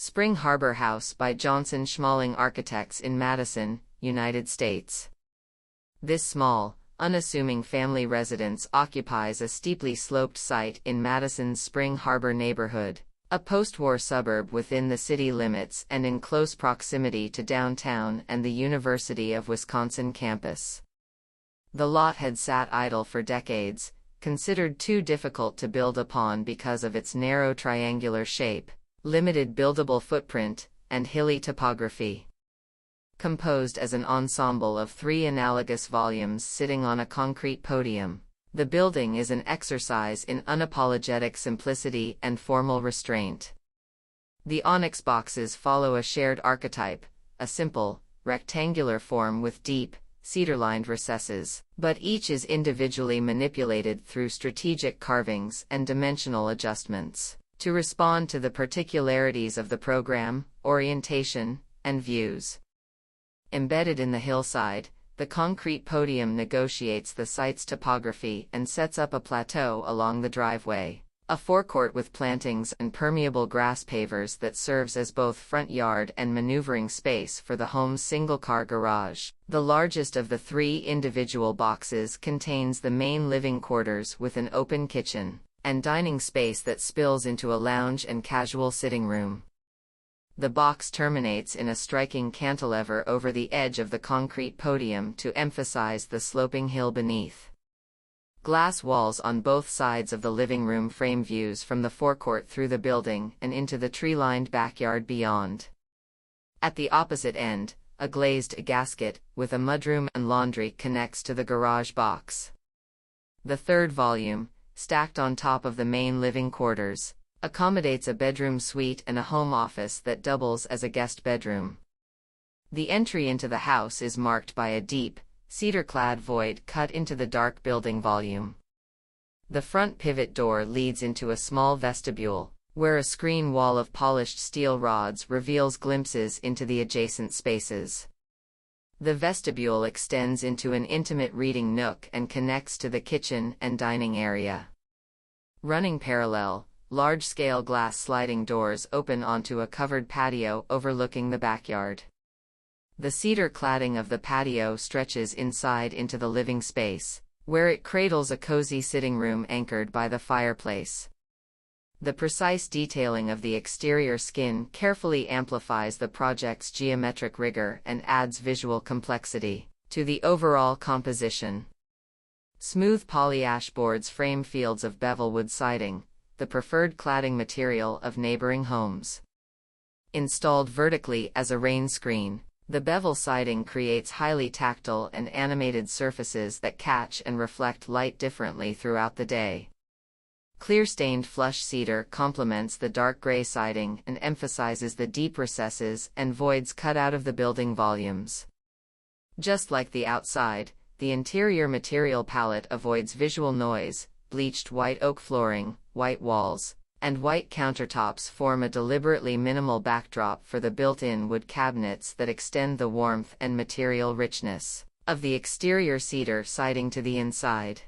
Spring Harbor House by Johnsen Schmaling Architects in Madison, United States. This small, unassuming family residence occupies a steeply sloped site in Madison's Spring Harbor neighborhood, a post-war suburb within the city limits and in close proximity to downtown and the University of Wisconsin campus. The lot had sat idle for decades, considered too difficult to build upon because of its narrow triangular shape, limited buildable footprint, and hilly topography. Composed as an ensemble of 3 analogous volumes sitting on a concrete podium, the building is an exercise in unapologetic simplicity and formal restraint. The onyx boxes follow a shared archetype, a simple, rectangular form with deep, cedar-lined recesses, but each is individually manipulated through strategic carvings and dimensional adjustments to respond to the particularities of the program, orientation, and views. Embedded in the hillside, the concrete podium negotiates the site's topography and sets up a plateau along the driveway, a forecourt with plantings and permeable grass pavers that serves as both front yard and maneuvering space for the home's single-car garage. The largest of the 3 individual boxes contains the main living quarters with an open kitchen and dining space that spills into a lounge and casual sitting room. The box terminates in a striking cantilever over the edge of the concrete podium to emphasize the sloping hill beneath. Glass walls on both sides of the living room frame views from the forecourt through the building and into the tree-lined backyard beyond. At the opposite end, a glazed gasket with a mudroom and laundry connects to the garage box. The 3rd volume, stacked on top of the main living quarters, accommodates a bedroom suite and a home office that doubles as a guest bedroom. The entry into the house is marked by a deep, cedar-clad void cut into the dark building volume. The front pivot door leads into a small vestibule, where a screen wall of polished steel rods reveals glimpses into the adjacent spaces. The vestibule extends into an intimate reading nook and connects to the kitchen and dining area. Running parallel, large-scale glass sliding doors open onto a covered patio overlooking the backyard. The cedar cladding of the patio stretches inside into the living space, where it cradles a cozy sitting room anchored by the fireplace. The precise detailing of the exterior skin carefully amplifies the project's geometric rigor and adds visual complexity to the overall composition. Smooth polyash boards frame fields of bevelwood siding, the preferred cladding material of neighboring homes. Installed vertically as a rain screen, the bevel siding creates highly tactile and animated surfaces that catch and reflect light differently throughout the day. Clear-stained flush cedar complements the dark gray siding and emphasizes the deep recesses and voids cut out of the building volumes. Just like the outside, the interior material palette avoids visual noise. Bleached white oak flooring, white walls, and white countertops form a deliberately minimal backdrop for the built-in wood cabinets that extend the warmth and material richness of the exterior cedar siding to the inside.